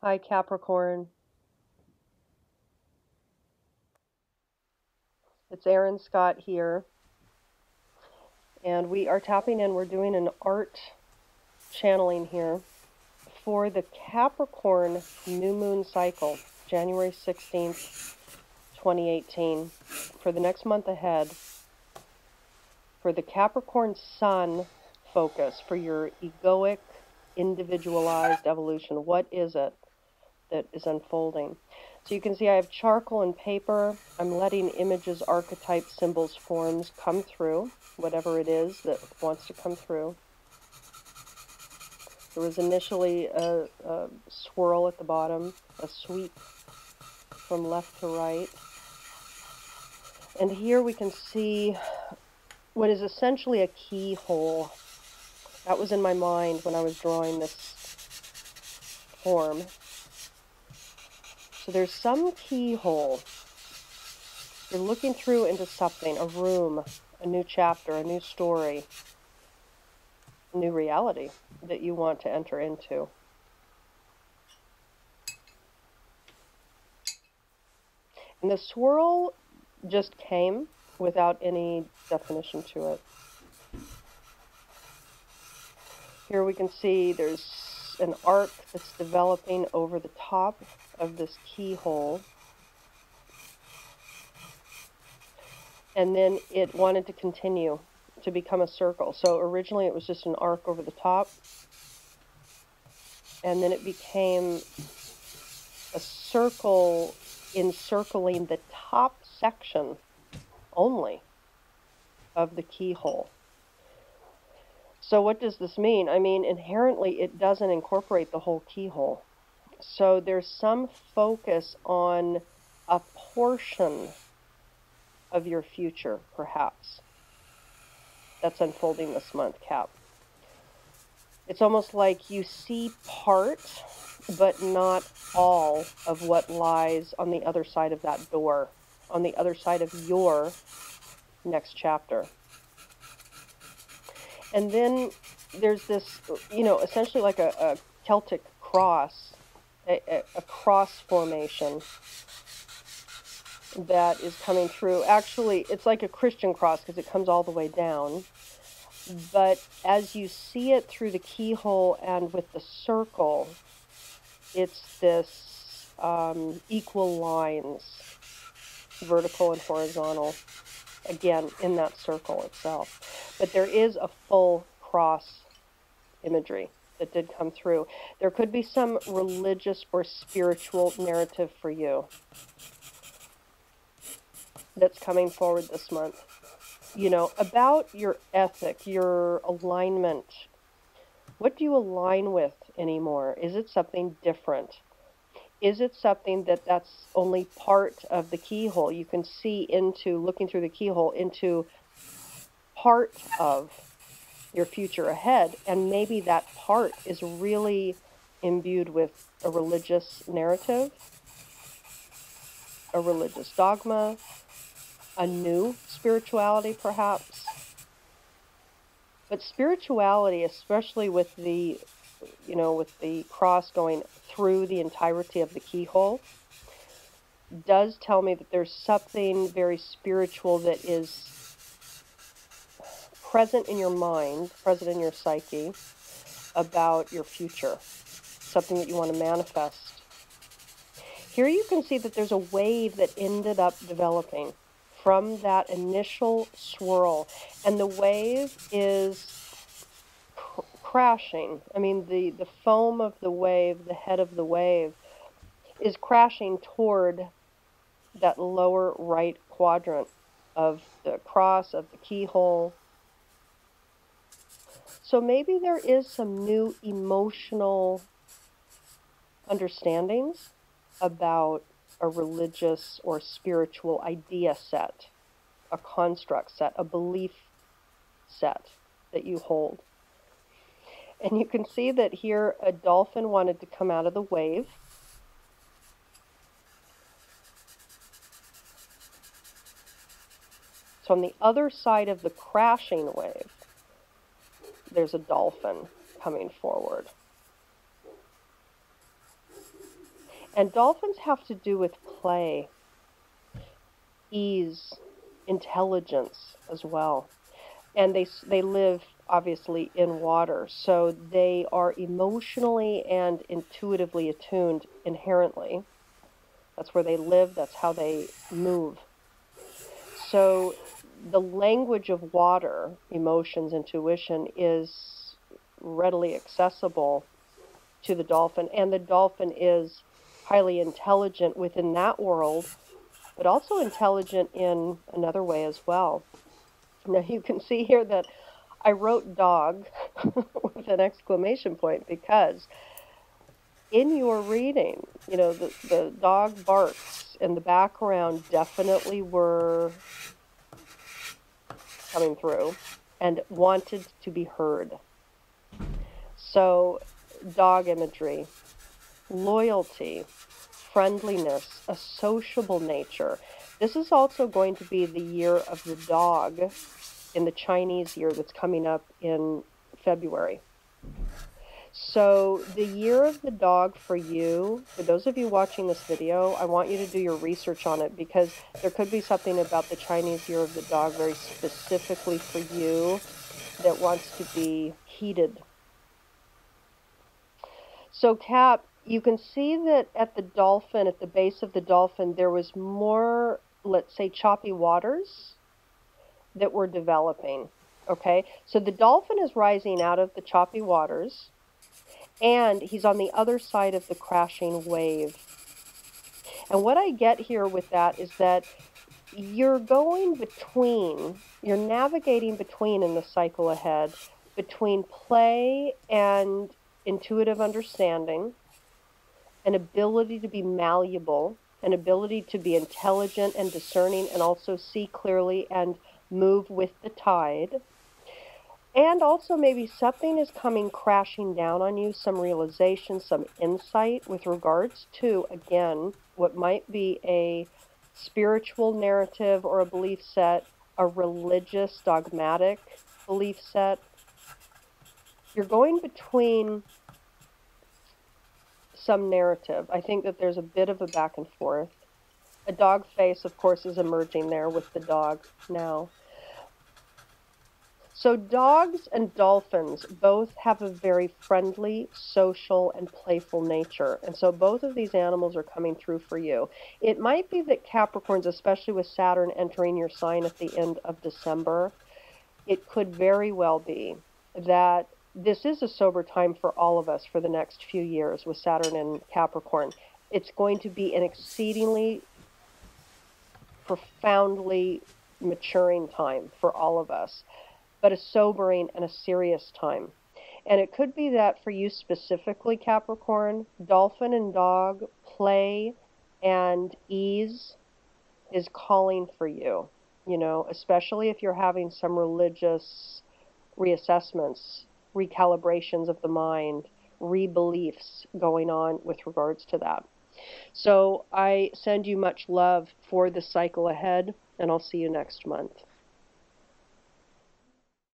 Hi, Capricorn. It's Erin Scott here, and we are tapping in. We're doing an art channeling here for the Capricorn new moon cycle, January 16th, 2018, for the next month ahead, for the Capricorn sun focus, for your egoic, individualized evolution. What is it that is unfolding? So you can see I have charcoal and paper. I'm letting images, archetypes, symbols, forms come through, whatever it is that wants to come through. There was initially a swirl at the bottom, a sweep from left to right. And here we can see what is essentially a keyhole. That was in my mind when I was drawing this form. So there's some keyhole. You're looking through into something, a room, a new chapter, a new story, a new reality that you want to enter into. And the swirl just came without any definition to it. Here we can see there's an arc that's developing over the top of this keyhole. And then it wanted to continue to become a circle. So originally it was just an arc over the top. And then it became a circle encircling the top section only of the keyhole. So what does this mean? I mean, inherently it doesn't incorporate the whole keyhole. So there's some focus on a portion of your future, perhaps, that's unfolding this month, Cap. It's almost like you see part, but not all of what lies on the other side of that door, on the other side of your next chapter. And then there's this, essentially like a Celtic cross, a cross formation that is coming through. Actually, it's like a Christian cross because it comes all the way down. But as you see it through the keyhole and with the circle, it's this equal lines, vertical and horizontal, again, in that circle itself. But there is a full cross imagery that did come through. There could be some religious or spiritual narrative for you that's coming forward this month. About your ethic, your alignment. What do you align with anymore? Is it something different? Is it something that's only part of the keyhole? You can see into, looking through the keyhole, into part of your future ahead, and maybe that part is really imbued with a religious narrative, a religious dogma, a new spirituality perhaps. But spirituality, especially with the cross going through the entirety of the keyhole, does tell me that there's something very spiritual that is present in your mind, present in your psyche, about your future, something that you want to manifest. Here you can see that there's a wave that ended up developing from that initial swirl, and the wave is crashing. I mean, the foam of the wave, the head of the wave, is crashing toward that lower right quadrant of the cross, of the keyhole. So maybe there is some new emotional understandings about a religious or spiritual idea set, a construct set, a belief set that you hold. And you can see that here a dolphin wanted to come out of the wave. So on the other side of the crashing wave, there's a dolphin coming forward. And dolphins have to do with play, ease, intelligence as well. And they live obviously in water, so they are emotionally and intuitively attuned inherently. That's where they live, that's how they move. So the language of water, emotions, intuition, is readily accessible to the dolphin, and the dolphin is highly intelligent within that world, but also intelligent in another way as well. Now you can see here that I wrote dog with an exclamation point because in your reading, you know, the dog barks in the background definitely were coming through and wanted to be heard. So dog imagery, loyalty, friendliness, a sociable nature. This is also going to be the year of the dog in the Chinese year that's coming up in February. So the year of the dog for you, for those of you watching this video, I want you to do your research on it because there could be something about the Chinese year of the dog very specifically for you that wants to be heeded. So Cap, you can see that at the dolphin, at the base of the dolphin, there was more, let's say, choppy waters that were developing. Okay, so the dolphin is rising out of the choppy waters, and he's on the other side of the crashing wave. And what I get here with that is that you're going between, you're navigating between in the cycle ahead, between play and intuitive understanding, an ability to be malleable, an ability to be intelligent and discerning and also see clearly and move with the tide. And also maybe something is coming crashing down on you, some realization, some insight with regards to, again, what might be a spiritual narrative or a belief set, a religious, dogmatic belief set. You're going between some narrative. I think that there's a bit of a back and forth. A dog face, of course, is emerging there with the dog now. So dogs and dolphins both have a very friendly, social, and playful nature. And so both of these animals are coming through for you. It might be that Capricorns, especially with Saturn entering your sign at the end of December, it could very well be that this is a sober time for all of us for the next few years with Saturn and Capricorn. It's going to be an exceedingly profoundly maturing time for all of us, but a sobering and a serious time. And it could be that for you specifically, Capricorn, dolphin and dog, play and ease is calling for you, you know, especially if you're having some religious reassessments, recalibrations of the mind, rebeliefs going on with regards to that. So I send you much love for the cycle ahead, and I'll see you next month.